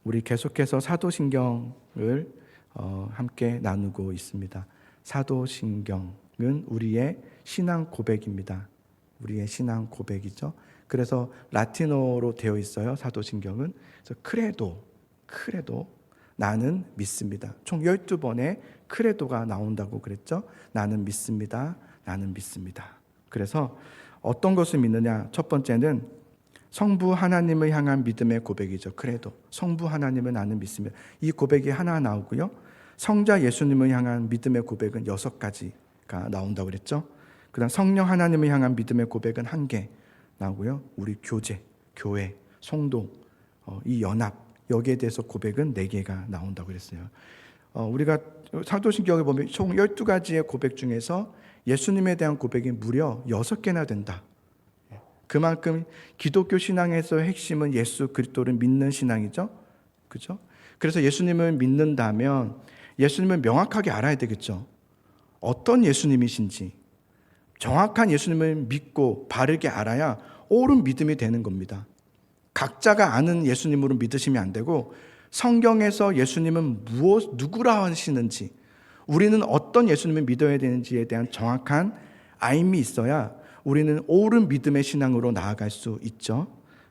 우리 계속해서 사도신경을 함께 나누고 있습니다. 사도신경은 우리의 신앙 고백입니다. 우리의 신앙 고백이죠. 그래서 라틴어로 되어 있어요. 사도신경은. 그래서 크레도, 나는 믿습니다. 총 12번의 크레도가 나온다고 그랬죠. 나는 믿습니다. 나는 믿습니다. 그래서 어떤 것을 믿느냐? 첫 번째는 성부 하나님을 향한 믿음의 고백이죠. 크레도. 성부 하나님을 나는 믿습니다. 이 고백이 하나 나오고요. 성자 예수님을 향한 믿음의 고백은 6가지가 나온다고 그랬죠. 그다음 성령 하나님을 향한 믿음의 고백은 1개 나오고요. 우리 교제, 교회, 성도, 이 연합, 여기에 대해서 고백은 4개가 나온다고 그랬어요. 우리가 사도신경을 보면 총 12가지의 고백 중에서 예수님에 대한 고백이 무려 6개나 된다. 그만큼 기독교 신앙에서의 핵심은 예수 그리스도를 믿는 신앙이죠. 그렇죠? 그래서 예수님을 믿는다면 예수님을 명확하게 알아야 되겠죠. 어떤 예수님이신지 정확한 예수님을 믿고 바르게 알아야 옳은 믿음이 되는 겁니다. 각자가 아는 예수님으로 믿으시면 안 되고 성경에서 예수님은 누구라 하시는지 우리는 어떤 예수님을 믿어야 되는지에 대한 정확한 알미 있어야 우리는 옳은 믿음의 신앙으로 나아갈 수 있죠.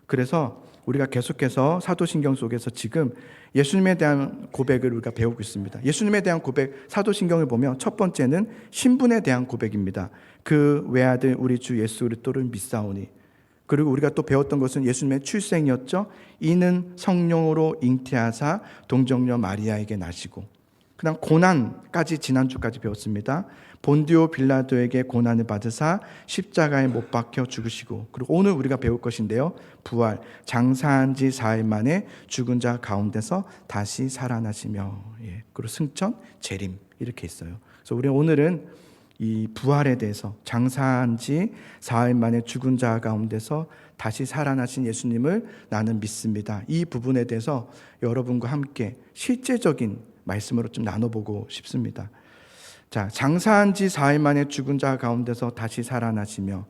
그래서 우리가 계속해서 사도신경 속에서 지금 예수님에 대한 고백을 우리가 배우고 있습니다. 예수님에 대한 고백, 사도신경을 보면 첫 번째는 신분에 대한 고백입니다. 그 외아들 우리 주 예수 그리스도를 믿사오니. 그리고 우리가 또 배웠던 것은 예수님의 출생이었죠. 이는 성령으로 잉태하사 동정녀 마리아에게 나시고. 그다음 고난까지 지난주까지 배웠습니다. 본디오 빌라도에게 고난을 받으사 십자가에 못 박혀 죽으시고, 그리고 오늘 우리가 배울 것인데요. 부활, 장사한 지 4일 만에 죽은 자 가운데서 다시 살아나시며, 그리고 승천, 재림 이렇게 있어요. 그래서 우리 오늘은 이 부활에 대해서 장사한 지 4일 만에 죽은 자 가운데서 다시 살아나신 예수님을 나는 믿습니다. 이 부분에 대해서 여러분과 함께 실제적인 말씀으로 좀 나눠보고 싶습니다. 자, 장사한 지 4일 만에 죽은 자 가운데서 다시 살아나시며,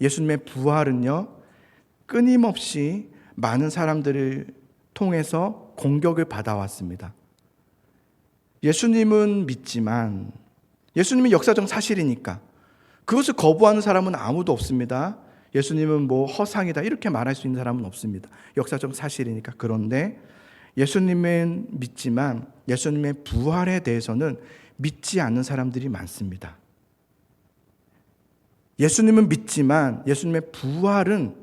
예수님의 부활은요 끊임없이 많은 사람들을 통해서 공격을 받아왔습니다. 예수님은 믿지만 예수님이 역사적 사실이니까 그것을 거부하는 사람은 아무도 없습니다. 예수님은 뭐 허상이다 이렇게 말할 수 있는 사람은 없습니다. 역사적 사실이니까. 그런데 예수님은 믿지만 예수님의 부활에 대해서는 믿지 않는 사람들이 많습니다. 예수님은 믿지만 예수님의 부활은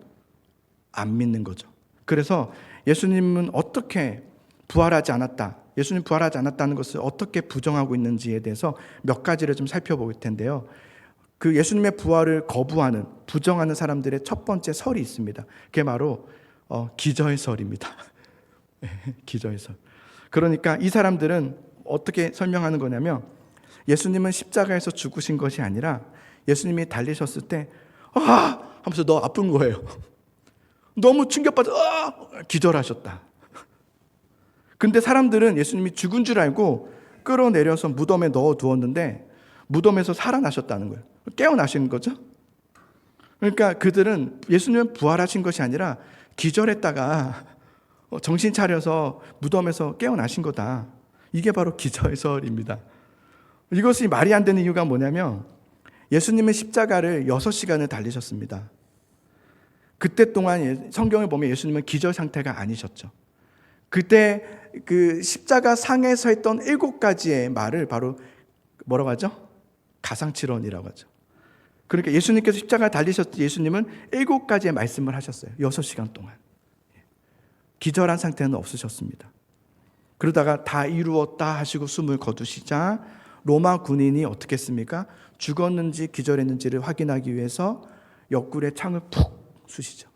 안 믿는 거죠. 그래서 예수님은 어떻게 부활하지 않았다, 예수님 부활하지 않았다는 것을 어떻게 부정하고 있는지에 대해서 몇 가지를 좀 살펴볼 텐데요. 그 예수님의 부활을 거부하는, 부정하는 사람들의 첫 번째 설이 있습니다. 그게 바로 기저의설입니다. 기저의설. 그러니까 이 사람들은 어떻게 설명하는 거냐면, 예수님은 십자가에서 죽으신 것이 아니라 예수님이 달리셨을 때 하면서 너 아픈 거예요. 너무 충격받아 기절하셨다. 근데 사람들은 예수님이 죽은 줄 알고 끌어내려서 무덤에 넣어두었는데 무덤에서 살아나셨다는 거예요. 깨어나신 거죠. 그러니까 그들은 예수님은 부활하신 것이 아니라 기절했다가 정신 차려서 무덤에서 깨어나신 거다. 이게 바로 기저의설입니다. 이것이 말이 안 되는 이유가 뭐냐면, 예수님은 십자가를 6시간을 달리셨습니다. 그때 동안 성경을 보면 예수님은 기절 상태가 아니셨죠. 그때 그 십자가 상에서 했던 7가지의 말을 바로 뭐라고 하죠? 가상칠언이라고 하죠. 그러니까 예수님께서 십자가 달리셨을 때 예수님은 7가지의 말씀을 하셨어요. 6시간 동안. 기절한 상태는 없으셨습니다. 그러다가 다 이루었다 하시고 숨을 거두시자 로마 군인이 어떻게 했습니까? 죽었는지 기절했는지를 확인하기 위해서 옆구리에 창을 푹 쑤시죠.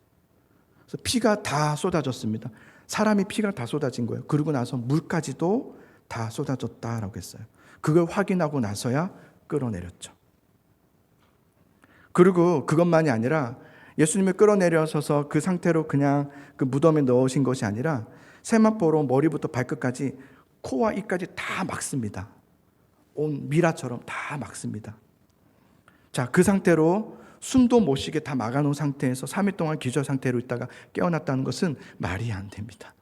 그래서 피가 다 쏟아졌습니다. 사람이 피가 다 쏟아진 거예요. 그러고 나서 물까지도 다 쏟아졌다라고 했어요. 그걸 확인하고 나서야 끌어내렸죠. 그리고 그것만이 아니라 예수님을 끌어내려서서 그 상태로 그냥 그 무덤에 넣으신 것이 아니라 세마포로 머리부터 발끝까지 코와 입까지 다 막습니다. 온 미라처럼 다 막습니다. 자, 그 상태로 숨도 못 쉬게 다 막아놓은 상태에서 3일 동안 기절 상태로 있다가 깨어났다는 것은 말이 안 됩니다.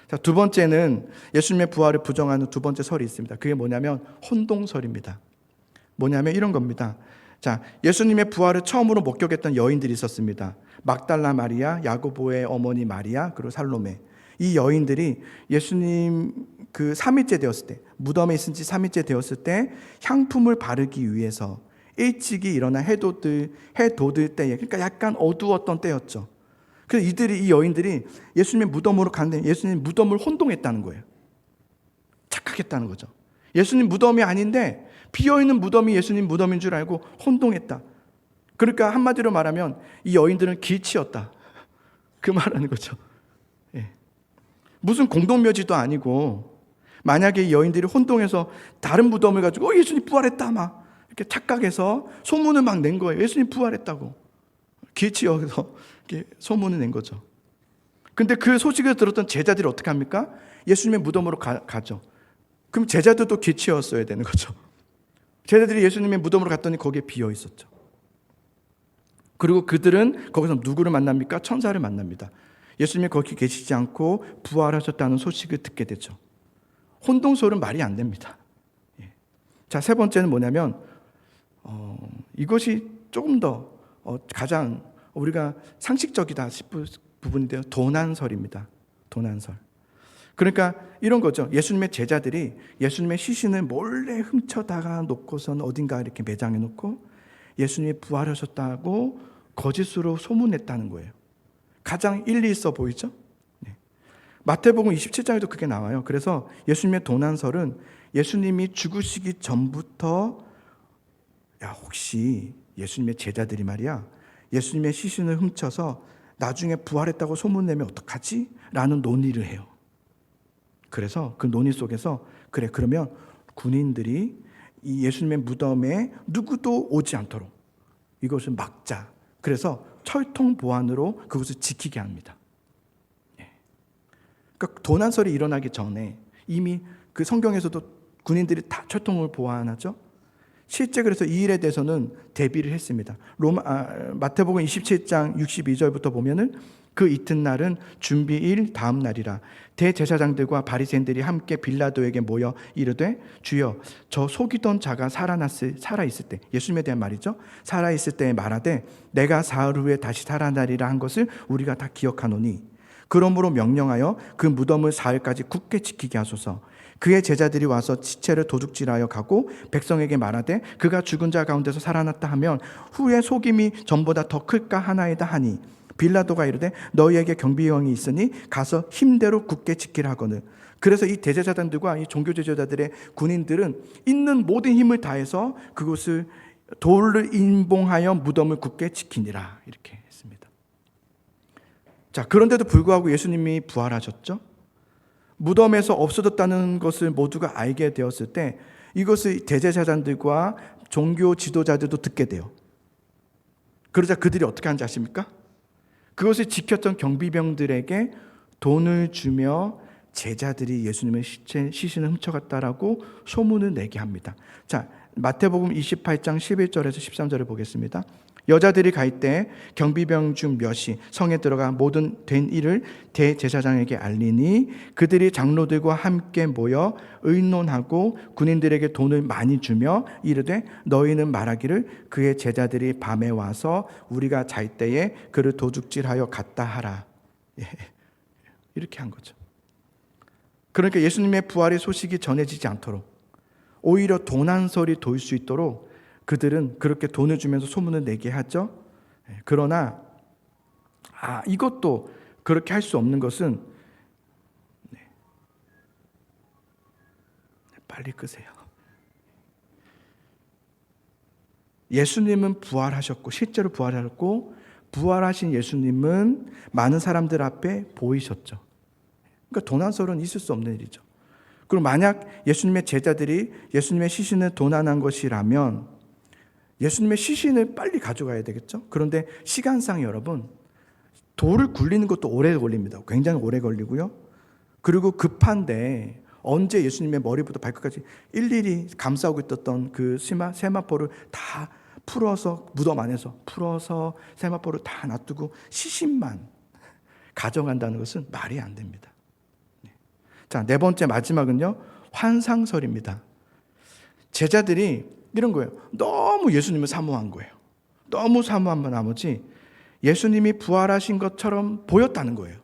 자, 두 번째는 예수님의 부활을 부정하는 두 번째 설이 있습니다. 그게 뭐냐면 혼동설입니다. 뭐냐면 이런 겁니다. 자, 예수님의 부활을 처음으로 목격했던 여인들이 있었습니다. 막달라 마리아, 야고보의 어머니 마리아, 그리고 살로메. 이 여인들이 예수님 그 3일째 되었을 때, 무덤에 있은 지 3일째 되었을 때 향품을 바르기 위해서 일찍이 일어나 해 돋을 때에, 그러니까 약간 어두웠던 때였죠. 그래서 이 여인들이 예수님의 무덤으로 갔는데 예수님 무덤을 혼동했다는 거예요. 착각했다는 거죠. 예수님 무덤이 아닌데 비어있는 무덤이 예수님 무덤인 줄 알고 혼동했다. 그러니까 한마디로 말하면 이 여인들은 길치였다. 그 말하는 거죠. 예. 무슨 공동묘지도 아니고 만약에 이 여인들이 혼동해서 다른 무덤을 가지고 예수님 부활했다 막 이렇게 착각해서 소문을 막 낸 거예요. 예수님 부활했다고. 길치여서 이렇게 소문을 낸 거죠. 근데 그 소식을 들었던 제자들이 어떻게 합니까? 예수님의 무덤으로 가죠. 그럼 제자들도 길치였어야 되는 거죠. 제자들이 예수님의 무덤으로 갔더니 거기에 비어 있었죠. 그리고 그들은 거기서 누구를 만납니까? 천사를 만납니다. 예수님이 거기 계시지 않고 부활하셨다는 소식을 듣게 되죠. 혼동설은 말이 안 됩니다. 자, 세 번째는 뭐냐면 이것이 조금 더 가장 우리가 상식적이다 싶은 부분인데요. 도난설입니다. 도난설. 그러니까 이런 거죠. 예수님의 제자들이 예수님의 시신을 몰래 훔쳐다가 놓고선 어딘가 이렇게 매장해 놓고 예수님이 부활하셨다고 거짓으로 소문냈다는 거예요. 가장 일리 있어 보이죠? 네. 마태복음 27장에도 그게 나와요. 그래서 예수님의 도난설은 예수님이 죽으시기 전부터 혹시 예수님의 제자들이 말이야 예수님의 시신을 훔쳐서 나중에 부활했다고 소문내면 어떡하지? 라는 논의를 해요. 그래서 그 논의 속에서 그래 그러면 군인들이 이 예수님의 무덤에 누구도 오지 않도록 이것을 막자. 그래서 철통 보안으로 그것을 지키게 합니다. 그러니까 도난설이 일어나기 전에 이미 그 성경에서도 군인들이 다 철통을 보안하죠. 실제 그래서 이 일에 대해서는 대비를 했습니다. 마태복음 27장 62절부터 보면은 그 이튿날은 준비일 다음 날이라 대제사장들과 바리새인들이 함께 빌라도에게 모여 이르되 주여 저 속이던 자가 살아있을 때 예수님에 대한 말이죠. 살아있을 때에 말하되 내가 사흘 후에 다시 살아나리라 한 것을 우리가 다 기억하노니 그러므로 명령하여 그 무덤을 사흘까지 굳게 지키게 하소서. 그의 제자들이 와서 시체를 도둑질하여 가고 백성에게 말하되 그가 죽은 자 가운데서 살아났다 하면 후에 속임이 전보다 더 클까 하나이다 하니 빌라도가 이르되 너희에게 경비병이 있으니 가서 힘대로 굳게 지키라 하거늘. 그래서 이 대제사장들과 이 종교 지도자들의 군인들은 있는 모든 힘을 다해서 그곳을 돌을 인봉하여 무덤을 굳게 지키니라 이렇게 했습니다. 자, 그런데도 불구하고 예수님이 부활하셨죠. 무덤에서 없어졌다는 것을 모두가 알게 되었을 때 이것을 대제사장들과 종교 지도자들도 듣게 돼요. 그러자 그들이 어떻게 하는지 아십니까? 그것을 지켰던 경비병들에게 돈을 주며 제자들이 예수님의 시신을 훔쳐갔다라고 소문을 내게 합니다. 자, 마태복음 28장 11절에서 13절을 보겠습니다. 여자들이 갈 때 경비병 중 몇이 성에 들어가 모든 된 일을 대제사장에게 알리니 그들이 장로들과 함께 모여 의논하고 군인들에게 돈을 많이 주며 이르되 너희는 말하기를 그의 제자들이 밤에 와서 우리가 잘 때에 그를 도둑질하여 갔다 하라. 이렇게 한 거죠. 그러니까 예수님의 부활의 소식이 전해지지 않도록 오히려 도난설이 돌 수 있도록 그들은 그렇게 돈을 주면서 소문을 내게 하죠. 그러나 이것도 그렇게 할 수 없는 것은 빨리 끄세요. 예수님은 부활하셨고 실제로 부활하셨고 부활하신 예수님은 많은 사람들 앞에 보이셨죠. 그러니까 도난설은 있을 수 없는 일이죠. 그리고 만약 예수님의 제자들이 예수님의 시신을 도난한 것이라면 예수님의 시신을 빨리 가져가야 되겠죠. 그런데 시간상 여러분 돌을 굴리는 것도 오래 걸립니다. 굉장히 오래 걸리고요. 그리고 급한데 언제 예수님의 머리부터 발끝까지 일일이 감싸고 있었던 그 세마포를 다 풀어서 무덤 안에서 풀어서 세마포를 다 놔두고 시신만 가져간다는 것은 말이 안 됩니다. 자, 네 번째 마지막은요. 환상설입니다. 제자들이 이런 거예요. 너무 예수님을 사모한 거예요. 너무 사모한 나머지 예수님이 부활하신 것처럼 보였다는 거예요.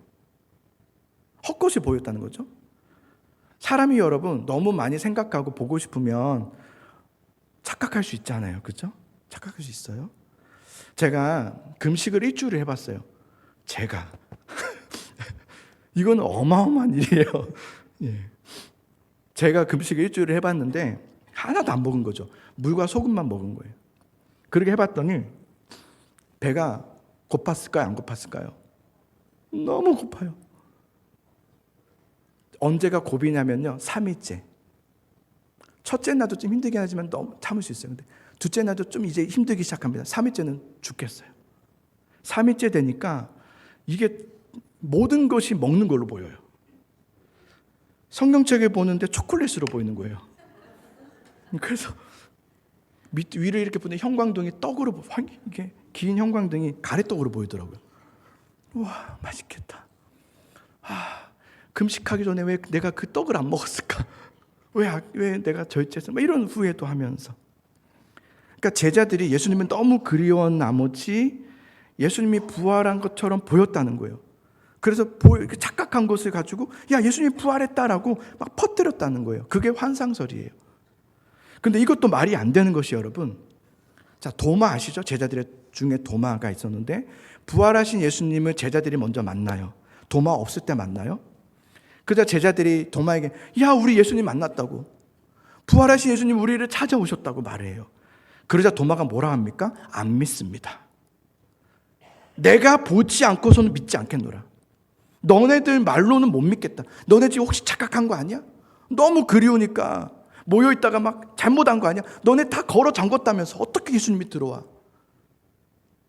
헛것이 보였다는 거죠. 사람이 여러분 너무 많이 생각하고 보고 싶으면 착각할 수 있잖아요. 그렇죠? 착각할 수 있어요. 제가 금식을 일주일을 해봤어요. 제가 이건 어마어마한 일이에요. 예. 제가 금식을 일주일을 해봤는데 하나도 안 먹은 거죠. 물과 소금만 먹은 거예요. 그렇게 해봤더니 배가 고팠을까요? 안 고팠을까요? 너무 고파요. 언제가 고비냐면요. 3일째. 첫째 날도 좀 힘들긴 하지만 너무 참을 수 있어요. 근데 둘째 날도 좀 이제 힘들기 시작합니다. 3일째는 죽겠어요. 3일째 되니까 이게 모든 것이 먹는 걸로 보여요. 성경책에 보는데 초콜릿으로 보이는 거예요. 그래서 위를 이렇게 보는데 형광등이 떡으로, 이게 긴 형광등이 가래떡으로 보이더라고요. 우와, 맛있겠다. 금식하기 전에 왜 내가 그 떡을 안 먹었을까? 왜 내가 절제했어? 이런 후회도 하면서. 그러니까 제자들이 예수님은 너무 그리워한 나머지 예수님이 부활한 것처럼 보였다는 거예요. 그래서 착각한 것을 가지고 야, 예수님이 부활했다라고 막 퍼뜨렸다는 거예요. 그게 환상설이에요. 근데 이것도 말이 안 되는 것이 여러분. 자, 도마 아시죠? 제자들 중에 도마가 있었는데 부활하신 예수님을 제자들이 먼저 만나요. 도마 없을 때 만나요. 그러자 제자들이 도마에게 야, 우리 예수님 만났다고. 부활하신 예수님 우리를 찾아오셨다고 말해요. 그러자 도마가 뭐라 합니까? 안 믿습니다. 내가 보지 않고서는 믿지 않겠노라. 너네들 말로는 못 믿겠다. 너네 지금 혹시 착각한 거 아니야? 너무 그리우니까 모여있다가 막 잘못한 거 아니야? 너네 다 걸어 잠궜다면서 어떻게 예수님이 들어와?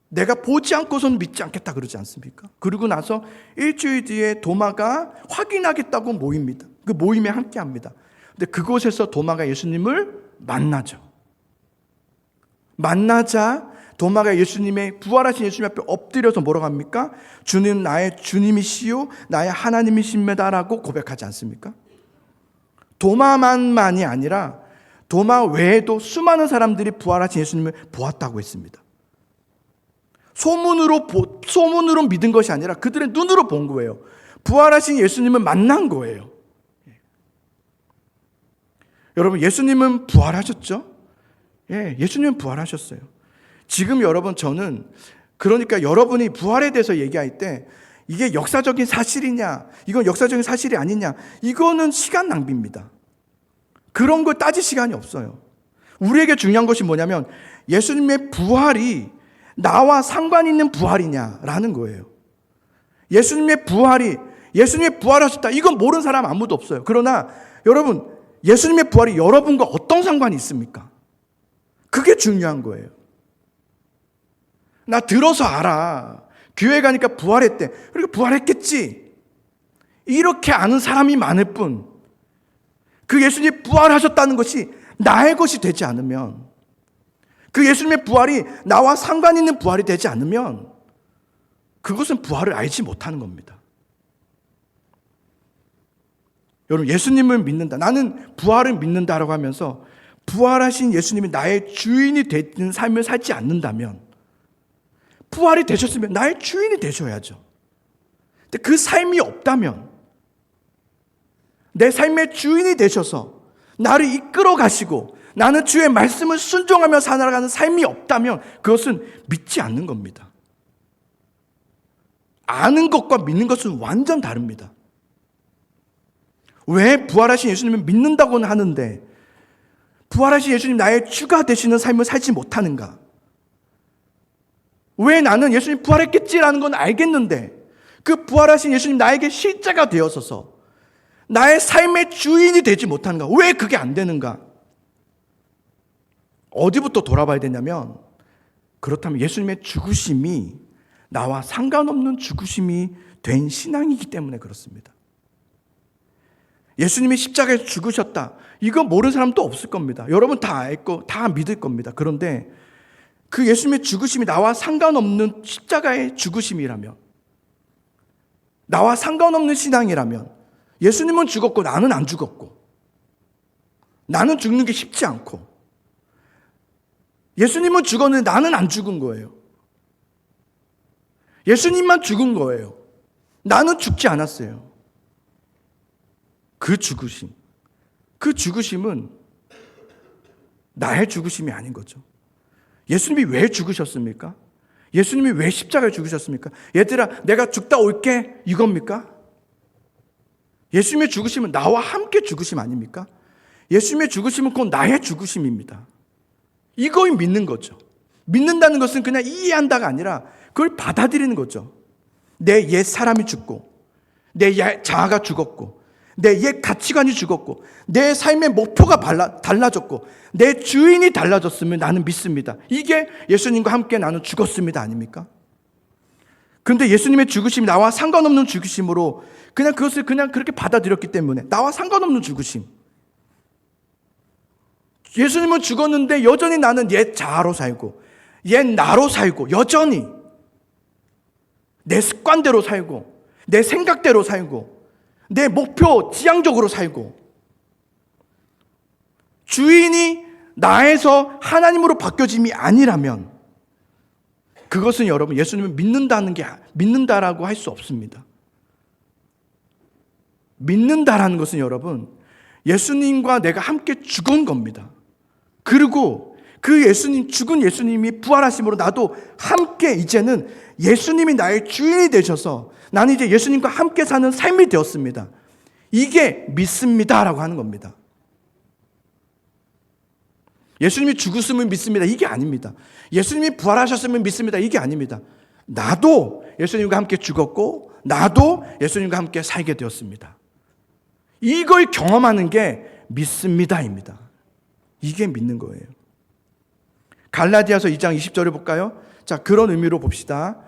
내가 보지 않고서는 믿지 않겠다 그러지 않습니까? 그러고 나서 일주일 뒤에 도마가 확인하겠다고 모입니다. 그 모임에 함께합니다. 근데 그곳에서 도마가 예수님을 만나죠. 만나자 도마가 예수님의 부활하신 예수님 앞에 엎드려서 뭐라고 합니까? 주는 나의 주님이시요 나의 하나님이십니다라고 고백하지 않습니까? 도마만이 아니라 도마 외에도 수많은 사람들이 부활하신 예수님을 보았다고 했습니다. 소문으로 믿은 것이 아니라 그들의 눈으로 본 거예요. 부활하신 예수님을 만난 거예요. 여러분, 예수님은 부활하셨죠? 예, 예수님은 부활하셨어요. 지금 여러분, 저는 그러니까 여러분이 부활에 대해서 얘기할 때 이게 역사적인 사실이냐, 이건 역사적인 사실이 아니냐, 이거는 시간 낭비입니다. 그런 걸 따질 시간이 없어요. 우리에게 중요한 것이 뭐냐면 예수님의 부활이 나와 상관 있는 부활이냐라는 거예요. 예수님이 부활하셨다. 이건 모르는 사람 아무도 없어요. 그러나 여러분, 예수님의 부활이 여러분과 어떤 상관이 있습니까? 그게 중요한 거예요. 나 들어서 알아. 교회 가니까 부활했대. 그러니까 부활했겠지. 이렇게 아는 사람이 많을 뿐, 그 예수님이 부활하셨다는 것이 나의 것이 되지 않으면, 그 예수님의 부활이 나와 상관 있는 부활이 되지 않으면 그것은 부활을 알지 못하는 겁니다. 여러분, 예수님을 믿는다, 나는 부활을 믿는다라고 하면서 부활하신 예수님이 나의 주인이 되는 삶을 살지 않는다면, 부활이 되셨으면 나의 주인이 되셔야죠. 근데 그 삶이 없다면, 내 삶의 주인이 되셔서 나를 이끌어 가시고 나는 주의 말씀을 순종하며 살아가는 삶이 없다면 그것은 믿지 않는 겁니다. 아는 것과 믿는 것은 완전 다릅니다. 왜 부활하신 예수님을 믿는다고는 하는데 부활하신 예수님 나의 주가 되시는 삶을 살지 못하는가? 왜 나는 예수님 부활했겠지라는 건 알겠는데 그 부활하신 예수님 나에게 실제가 되어서서 나의 삶의 주인이 되지 못하는가? 왜 그게 안 되는가? 어디부터 돌아봐야 되냐면, 그렇다면 예수님의 죽으심이 나와 상관없는 죽으심이 된 신앙이기 때문에 그렇습니다. 예수님이 십자가에서 죽으셨다, 이거 모르는 사람도 없을 겁니다. 여러분 다 알고 다 믿을 겁니다. 그런데 그 예수님의 죽으심이 나와 상관없는 십자가의 죽으심이라면, 나와 상관없는 신앙이라면 예수님은 죽었고 나는 안 죽었고, 나는 죽는 게 쉽지 않고, 예수님은 죽었는데 나는 안 죽은 거예요. 예수님만 죽은 거예요. 나는 죽지 않았어요. 그 죽으심은 나의 죽으심이 아닌 거죠. 예수님이 왜 죽으셨습니까? 예수님이 왜 십자가에 죽으셨습니까? 얘들아, 내가 죽다 올게, 이겁니까? 예수님의 죽으심은 나와 함께 죽으심 아닙니까? 예수님의 죽으심은 곧 나의 죽으심입니다. 이걸 믿는 거죠. 믿는다는 것은 그냥 이해한다가 아니라 그걸 받아들이는 거죠. 내 옛 사람이 죽고, 내 옛 자아가 죽었고, 내 옛 가치관이 죽었고, 내 삶의 목표가 달라졌고, 내 주인이 달라졌으면 나는 믿습니다. 이게 예수님과 함께 나는 죽었습니다 아닙니까? 그런데 예수님의 죽으심이 나와 상관없는 죽으심으로 그냥 그것을 그냥 그렇게 받아들였기 때문에, 나와 상관없는 죽으심. 예수님은 죽었는데 여전히 나는 옛 자아로 살고, 옛 나로 살고, 여전히 내 습관대로 살고, 내 생각대로 살고, 내 목표 지향적으로 살고, 주인이 나에서 하나님으로 바뀌어짐이 아니라면 그것은 여러분 예수님을 믿는다라고 할 수 없습니다. 믿는다라는 것은 여러분 예수님과 내가 함께 죽은 겁니다. 그리고 그 죽은 예수님이 부활하심으로 나도 함께 이제는 예수님이 나의 주인이 되셔서 나는 이제 예수님과 함께 사는 삶이 되었습니다. 이게 믿습니다라고 하는 겁니다. 예수님이 죽으심을 믿습니다. 이게 아닙니다. 예수님이 부활하셨으면 믿습니다. 이게 아닙니다. 나도 예수님과 함께 죽었고, 나도 예수님과 함께 살게 되었습니다. 이걸 경험하는 게 믿습니다입니다. 이게 믿는 거예요. 갈라디아서 2장 20절을 볼까요? 자, 그런 의미로 봅시다.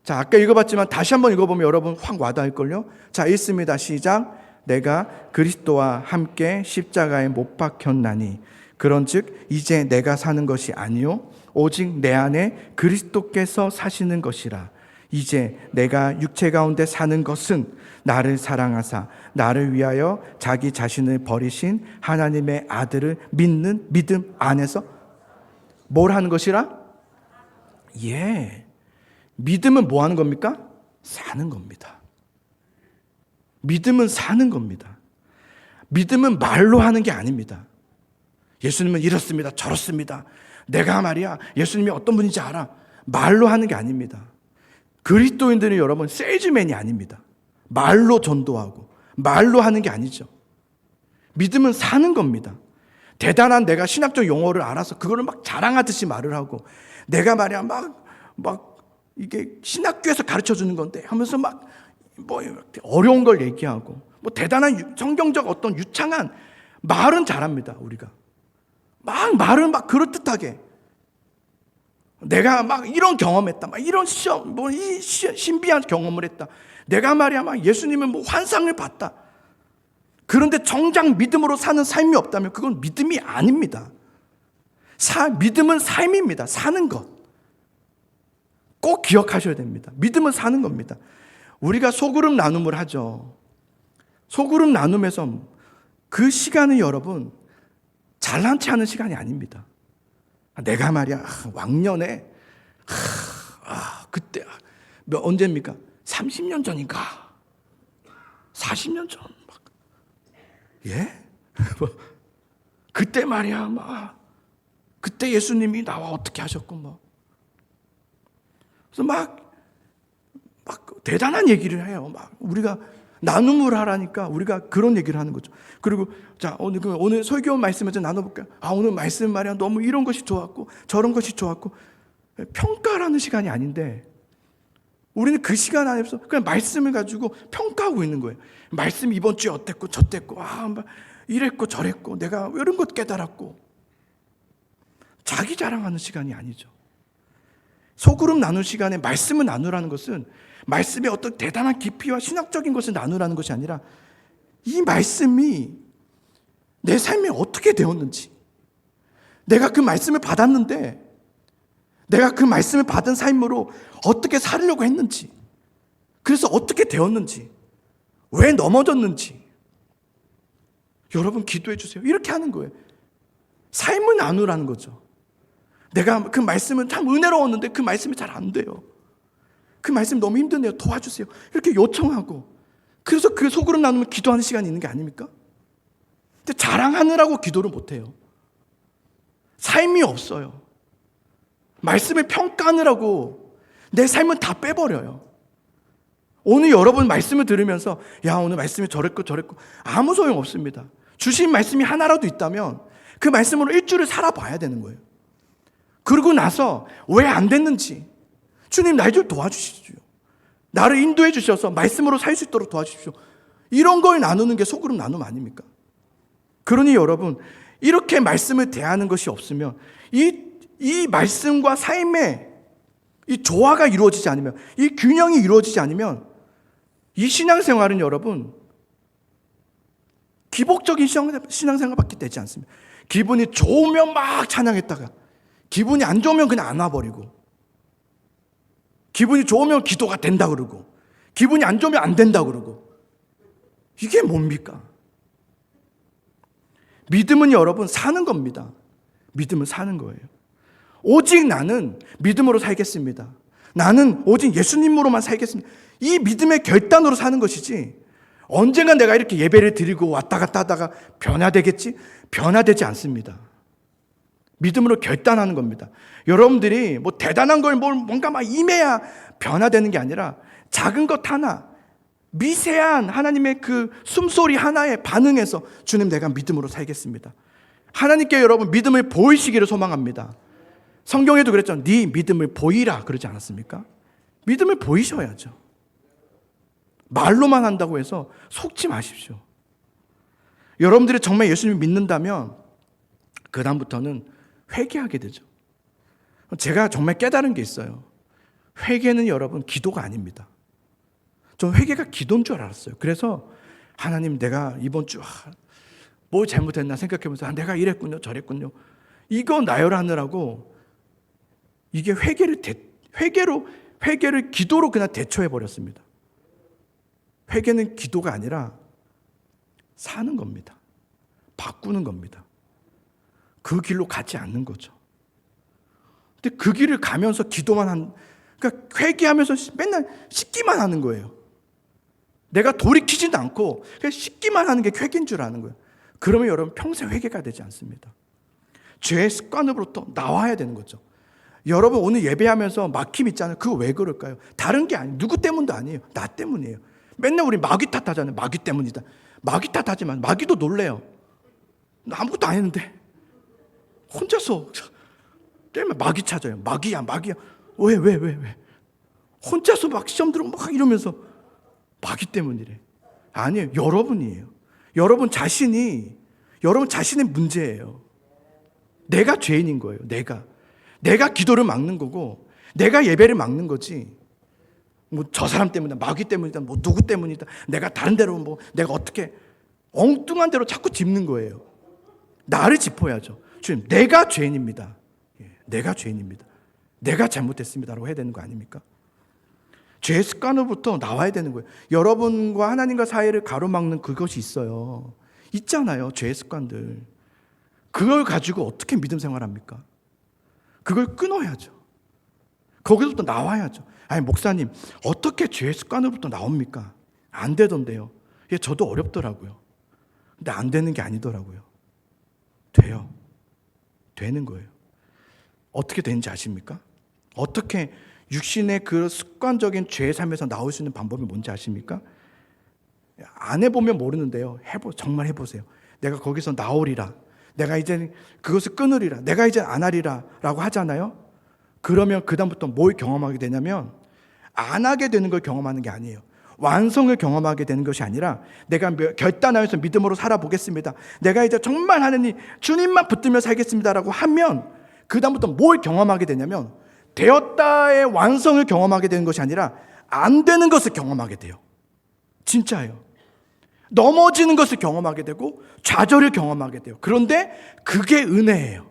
자, 아까 읽어봤지만 다시 한번 읽어보면 여러분 확 와닿을걸요? 자, 읽습니다. 시작. 내가 그리스도와 함께 십자가에 못 박혔나니 그런즉 이제 내가 사는 것이 아니요 오직 내 안에 그리스도께서 사시는 것이라. 이제 내가 육체 가운데 사는 것은 나를 사랑하사 나를 위하여 자기 자신을 버리신 하나님의 아들을 믿는 믿음 안에서 뭘 하는 것이라? 믿음은 뭐 하는 겁니까? 사는 겁니다. 믿음은 사는 겁니다. 믿음은 말로 하는 게 아닙니다. 예수님은 이렇습니다. 저렇습니다. 내가 말이야 예수님이 어떤 분인지 알아. 말로 하는 게 아닙니다. 그리스도인들은 여러분 세일즈맨이 아닙니다. 말로 전도하고 말로 하는 게 아니죠. 믿음은 사는 겁니다. 대단한 내가 신학적 용어를 알아서 그거를 막 자랑하듯이 말을 하고, 내가 말이야 막 이게 신학교에서 가르쳐 주는 건데 하면서 막 뭐 어려운 걸 얘기하고, 뭐 대단한 성경적 어떤 유창한 말은 잘합니다. 우리가 말을 막 그럴듯하게 내가 막 이런 경험했다, 막 이런 신비한 경험을 했다, 내가 말이야 막 예수님은 뭐 환상을 봤다. 그런데 정작 믿음으로 사는 삶이 없다면 그건 믿음이 아닙니다. 믿음은 삶입니다. 사는 것. 꼭 기억하셔야 됩니다. 믿음은 사는 겁니다. 우리가 소그룹 나눔을 하죠. 소그룹 나눔에서 그 시간은 여러분 잘난 체 하는 시간이 아닙니다. 내가 말이야 왕년에 그때 언제입니까? 30년 전인가 40년 전 막 그때 말이야 그때 예수님이 나와 어떻게 하셨고 그래서 막 대단한 얘기를 해요. 막 우리가 나눔을 하라니까 우리가 그런 얘기를 하는 거죠. 그리고 자 오늘 설교 말씀을 좀 나눠볼까요? 오늘 말씀 말이야 너무 이런 것이 좋았고 저런 것이 좋았고, 평가라는 시간이 아닌데 우리는 그 시간 안에서 그냥 말씀을 가지고 평가하고 있는 거예요. 말씀 이번 주에 어땠고 저땠고 이랬고 저랬고 내가 이런 것 깨달았고, 자기 자랑하는 시간이 아니죠. 소그룹 나눌 시간에 말씀을 나누라는 것은 말씀의 어떤 대단한 깊이와 신학적인 것을 나누라는 것이 아니라 이 말씀이 내 삶에 어떻게 되었는지, 내가 그 말씀을 받았는데 내가 그 말씀을 받은 삶으로 어떻게 살려고 했는지, 그래서 어떻게 되었는지, 왜 넘어졌는지, 여러분 기도해 주세요. 이렇게 하는 거예요. 삶을 나누라는 거죠. 내가 그 말씀은 참 은혜로웠는데 그 말씀이 잘 안 돼요. 그 말씀 너무 힘드네요. 도와주세요. 이렇게 요청하고, 그래서 그 속으로 나누면 기도하는 시간이 있는 게 아닙니까? 근데 자랑하느라고 기도를 못해요. 삶이 없어요. 말씀을 평가하느라고 내 삶은 다 빼버려요. 오늘 여러분 말씀을 들으면서 야, 오늘 말씀이 저랬고 아무 소용 없습니다. 주신 말씀이 하나라도 있다면 그 말씀으로 일주일을 살아봐야 되는 거예요. 그러고 나서 왜 안 됐는지, 주님 날 좀 도와주시죠. 나를 인도해 주셔서 말씀으로 살 수 있도록 도와주십시오. 이런 걸 나누는 게 속으로 나눔 아닙니까? 그러니 여러분, 이렇게 말씀을 대하는 것이 없으면 이 말씀과 삶의 이 조화가 이루어지지 않으면, 이 균형이 이루어지지 않으면 이 신앙생활은 여러분 기복적인 신앙생활밖에 되지 않습니다. 기분이 좋으면 막 찬양했다가 기분이 안 좋으면 그냥 안아버리고, 기분이 좋으면 기도가 된다 그러고, 기분이 안 좋으면 안 된다 그러고, 이게 뭡니까? 믿음은 여러분 사는 겁니다. 믿음은 사는 거예요. 오직 나는 믿음으로 살겠습니다. 나는 오직 예수님으로만 살겠습니다. 이 믿음의 결단으로 사는 것이지, 언젠가 내가 이렇게 예배를 드리고 왔다 갔다 하다가 변화되겠지? 변화되지 않습니다. 믿음으로 결단하는 겁니다. 여러분들이 뭐 대단한 걸 뭔가 막 임해야 변화되는 게 아니라 작은 것 하나, 미세한 하나님의 그 숨소리 하나에 반응해서 주님 내가 믿음으로 살겠습니다. 하나님께 여러분 믿음을 보이시기를 소망합니다. 성경에도 그랬죠. 네 믿음을 보이라 그러지 않았습니까? 믿음을 보이셔야죠. 말로만 한다고 해서 속지 마십시오. 여러분들이 정말 예수님을 믿는다면 그 다음부터는 회개하게 되죠. 제가 정말 깨달은 게 있어요. 회개는 여러분 기도가 아닙니다. 전 회개가 기도인 줄 알았어요. 그래서 하나님 내가 이번 주 뭘 잘못했나 생각해보면서 내가 이랬군요 저랬군요 이거 나열하느라고 이게 회개를 기도로 그냥 대처해버렸습니다. 회개는 기도가 아니라 사는 겁니다. 바꾸는 겁니다. 그 길로 가지 않는 거죠. 근데 그 길을 가면서 그러니까 회개하면서 맨날 씻기만 하는 거예요. 내가 돌이키지도 않고 그냥 씻기만 하는 게 회개인 줄 아는 거예요. 그러면 여러분 평생 회개가 되지 않습니다. 죄의 습관으로부터 나와야 되는 거죠. 여러분 오늘 예배하면서 막힘 있잖아요. 그거 왜 그럴까요? 다른 게 아니에요. 누구 때문도 아니에요. 나 때문이에요. 맨날 우리 마귀 탓하잖아요. 마귀 때문이다. 마귀 탓하지만 마귀도 놀래요. 나 아무것도 안 했는데 혼자서 때문에 마귀 찾아요. 마귀야. 왜? 혼자서 막 시험 들어 막 이러면서 마귀 때문이래. 아니에요. 여러분이에요. 여러분 자신의 문제예요. 내가 죄인인 거예요. 내가 기도를 막는 거고, 내가 예배를 막는 거지. 뭐 저 사람 때문이다, 마귀 때문이다, 뭐 누구 때문이다, 내가 다른 데로 뭐 내가 어떻게 엉뚱한 대로 자꾸 짚는 거예요. 나를 짚어야죠. 주님, 내가 죄인입니다. 내가 죄인입니다. 내가 잘못했습니다라고 해야 되는 거 아닙니까? 죄의 습관으로부터 나와야 되는 거예요. 여러분과 하나님과 사이를 가로막는 그것이 있어요. 있잖아요. 죄의 습관들. 그걸 가지고 어떻게 믿음 생활합니까? 그걸 끊어야죠. 거기서부터 나와야죠. 아니 목사님 어떻게 죄의 습관으로부터 나옵니까? 안 되던데요. 예, 저도 어렵더라고요. 근데 안 되는 게 아니더라고요. 돼요. 되는 거예요. 어떻게 되는지 아십니까? 어떻게 육신의 그 습관적인 죄의 삶에서 나올 수 있는 방법이 뭔지 아십니까? 안 해보면 모르는데요. 정말 해보세요. 내가 거기서 나오리라. 내가 이제 그것을 끊으리라. 내가 이제 안 하리라 라고 하잖아요. 그러면 그 다음부터 뭘 경험하게 되냐면 안 하게 되는 걸 경험하는 게 아니에요. 완성을 경험하게 되는 것이 아니라 내가 결단하여서 믿음으로 살아보겠습니다. 내가 이제 정말 하나님 주님만 붙들며 살겠습니다라고 하면 그 다음부터 뭘 경험하게 되냐면 되었다의 완성을 경험하게 되는 것이 아니라 안 되는 것을 경험하게 돼요. 진짜예요. 넘어지는 것을 경험하게 되고 좌절을 경험하게 돼요. 그런데 그게 은혜예요.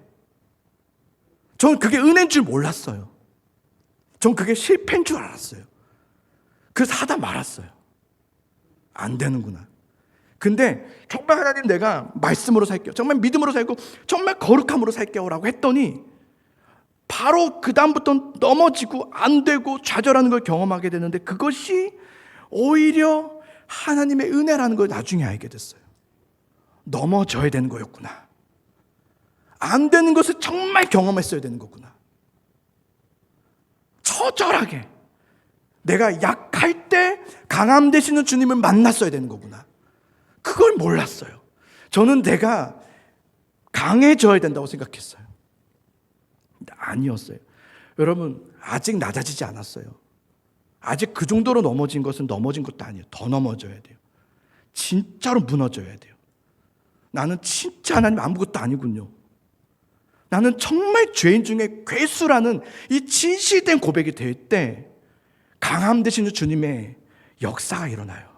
저는 그게 은혜인 줄 몰랐어요. 전 그게 실패인 줄 알았어요. 그래서 하다 말았어요. 안 되는구나. 근데 정말 하나님 내가 말씀으로 살게요. 정말 믿음으로 살고 정말 거룩함으로 살게요 라고 했더니 바로 그 다음부터 넘어지고 안 되고 좌절하는 걸 경험하게 되는데 그것이 오히려 하나님의 은혜라는 걸 나중에 알게 됐어요. 넘어져야 되는 거였구나. 안 되는 것을 정말 경험했어야 되는 거구나. 처절하게 내가 약할 때 강함 되시는 주님을 만났어야 되는 거구나. 그걸 몰랐어요. 저는 내가 강해져야 된다고 생각했어요. 근데 아니었어요. 여러분, 아직 낮아지지 않았어요. 아직 그 정도로 넘어진 것은 넘어진 것도 아니에요. 더 넘어져야 돼요. 진짜로 무너져야 돼요. 나는 진짜 하나님 아무것도 아니군요. 나는 정말 죄인 중에 괴수라는 이 진실된 고백이 될 때 강함 되시는 주님의 역사가 일어나요.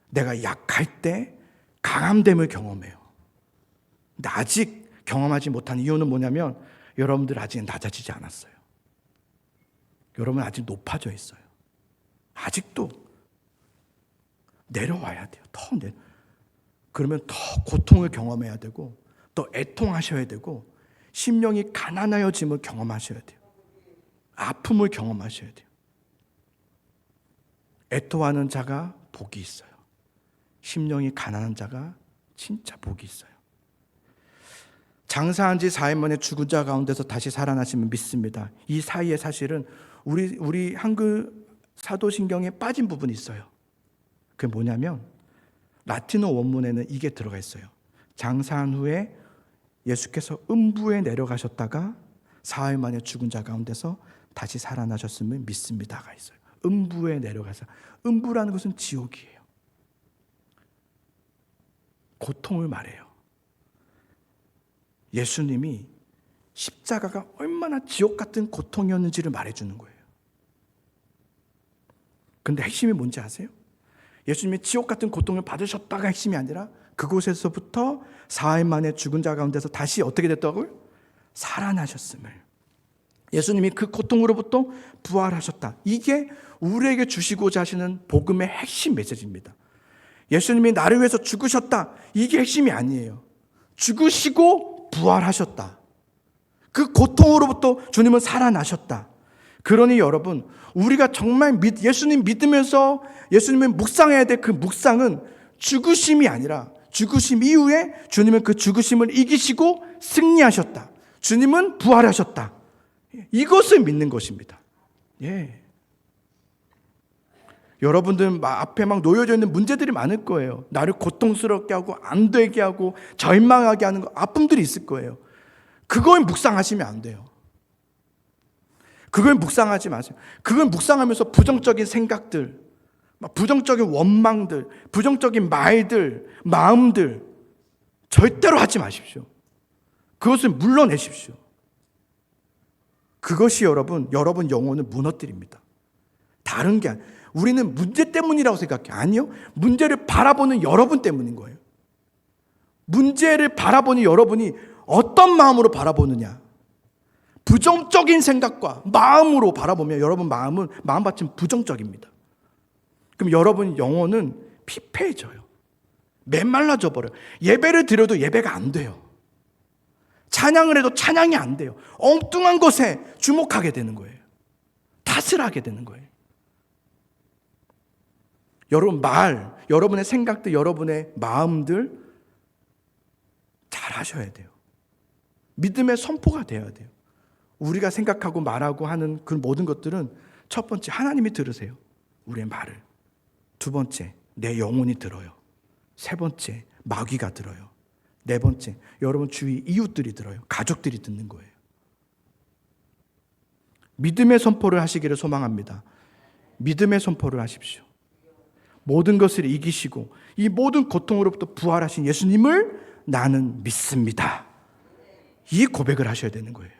내가 약할 때 강함됨을 경험해요. 근데 아직 경험하지 못한 이유는 뭐냐면 여러분들 아직 낮아지지 않았어요. 여러분 아직 높아져 있어요. 아직도 내려와야 돼요. 그러면 더 고통을 경험해야 되고 더 애통하셔야 되고 심령이 가난하여짐을 경험하셔야 돼요. 아픔을 경험하셔야 돼요. 애통하는 자가 복이 있어요. 심령이 가난한 자가 진짜 복이 있어요. 장사한 지 4일 만에 죽은 자 가운데서 다시 살아나시면 믿습니다. 이 사이에 사실은 우리 한글 사도신경에 빠진 부분이 있어요. 그게 뭐냐면 라틴어 원문에는 이게 들어가 있어요. 장사한 후에 예수께서 음부에 내려가셨다가 4일 만에 죽은 자 가운데서 다시 살아나셨음을 믿습니다가 있어요. 음부에 내려가서, 음부라는 것은 지옥이에요. 고통을 말해요. 예수님이 십자가가 얼마나 지옥 같은 고통이었는지를 말해주는 거예요. 근데 핵심이 뭔지 아세요? 예수님이 지옥 같은 고통을 받으셨다가 핵심이 아니라 그곳에서부터 4일 만에 죽은 자 가운데서 다시 어떻게 됐다고요? 살아나셨음을. 예수님이 그 고통으로부터 부활하셨다. 이게 우리에게 주시고자 하시는 복음의 핵심 메시지입니다. 예수님이 나를 위해서 죽으셨다. 이게 핵심이 아니에요. 죽으시고 부활하셨다. 그 고통으로부터 주님은 살아나셨다. 그러니 여러분, 우리가 정말 예수님 믿으면서 예수님을 묵상해야 될 그 묵상은 죽으심이 아니라 죽으심 이후에 주님은 그 죽으심을 이기시고 승리하셨다. 주님은 부활하셨다. 이것을 믿는 것입니다. 예. 여러분들 앞에 막 놓여져 있는 문제들이 많을 거예요. 나를 고통스럽게 하고 안 되게 하고 절망하게 하는 아픔들이 있을 거예요. 그걸 묵상하시면 안 돼요. 그걸 묵상하지 마세요. 그걸 묵상하면서 부정적인 생각들, 부정적인 원망들, 부정적인 말들, 마음들 절대로 하지 마십시오. 그것을 물러내십시오. 그것이 여러분 영혼을 무너뜨립니다. 다른 게 아니에요. 우리는 문제 때문이라고 생각해요. 아니요. 문제를 바라보는 여러분 때문인 거예요. 문제를 바라보는 여러분이 어떤 마음으로 바라보느냐. 부정적인 생각과 마음으로 바라보면 여러분 마음밭은 부정적입니다. 그럼 여러분 영혼은 피폐해져요. 메말라져 버려요. 예배를 드려도 예배가 안 돼요. 찬양을 해도 찬양이 안 돼요. 엉뚱한 것에 주목하게 되는 거예요. 탓을 하게 되는 거예요. 여러분의 생각들, 여러분의 마음들 잘 하셔야 돼요. 믿음의 선포가 돼야 돼요. 우리가 생각하고 말하고 하는 그 모든 것들은 첫 번째 하나님이 들으세요. 우리의 말을. 두 번째 내 영혼이 들어요. 세 번째 마귀가 들어요. 네 번째 여러분 주위 이웃들이 들어요. 가족들이 듣는 거예요. 믿음의 선포를 하시기를 소망합니다. 믿음의 선포를 하십시오. 모든 것을 이기시고 이 모든 고통으로부터 부활하신 예수님을 나는 믿습니다. 이 고백을 하셔야 되는 거예요.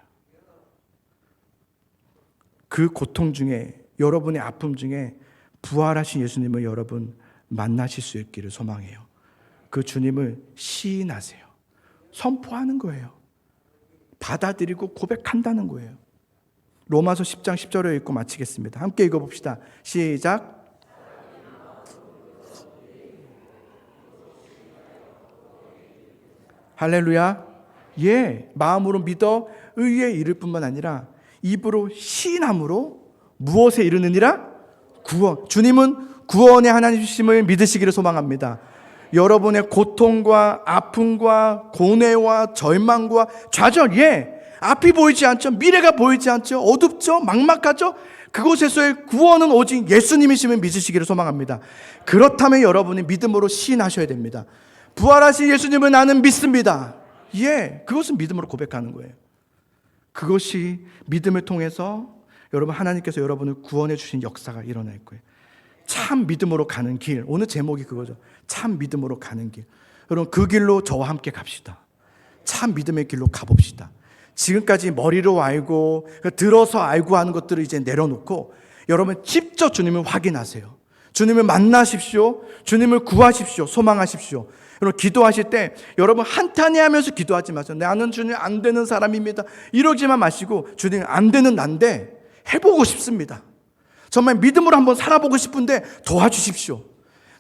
그 고통 중에 여러분의 아픔 중에 부활하신 예수님을 여러분 만나실 수 있기를 소망해요. 그 주님을 시인하세요. 선포하는 거예요. 받아들이고 고백한다는 거예요. 로마서 10장 10절을 읽고 마치겠습니다. 함께 읽어봅시다. 시작. 할렐루야. 예, 마음으로 믿어 의에 이를 뿐만 아니라 입으로 시인함으로 무엇에 이르느니라? 구원. 주님은 구원의 하나님이심을 믿으시기를 소망합니다. 여러분의 고통과 아픔과 고뇌와 절망과 좌절, 예, 앞이 보이지 않죠. 미래가 보이지 않죠. 어둡죠. 막막하죠. 그곳에서의 구원은 오직 예수님이심을 믿으시기를 소망합니다. 그렇다면 여러분이 믿음으로 시인하셔야 됩니다. 부활하신 예수님을 나는 믿습니다. 예, 그것은 믿음으로 고백하는 거예요. 그것이 믿음을 통해서 여러분 하나님께서 여러분을 구원해 주신 역사가 일어날 거예요. 참 믿음으로 가는 길. 오늘 제목이 그거죠. 참 믿음으로 가는 길. 여러분 그 길로 저와 함께 갑시다. 참 믿음의 길로 가봅시다. 지금까지 머리로 알고 들어서 알고 하는 것들을 이제 내려놓고 여러분 직접 주님을 확인하세요. 주님을 만나십시오. 주님을 구하십시오. 소망하십시오. 여러분 기도하실 때 여러분 한탄해하면서 기도하지 마세요. 나는 주님 안 되는 사람입니다. 이러지만 마시고 주님 안 되는 난데 해보고 싶습니다. 정말 믿음으로 한번 살아보고 싶은데 도와주십시오.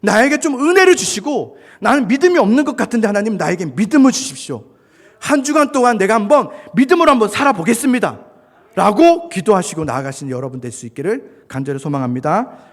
나에게 좀 은혜를 주시고 나는 믿음이 없는 것 같은데 하나님 나에게 믿음을 주십시오. 한 주간 동안 내가 한번 믿음으로 한번 살아보겠습니다. 라고 기도하시고 나아가시는 여러분 될 수 있기를 간절히 소망합니다.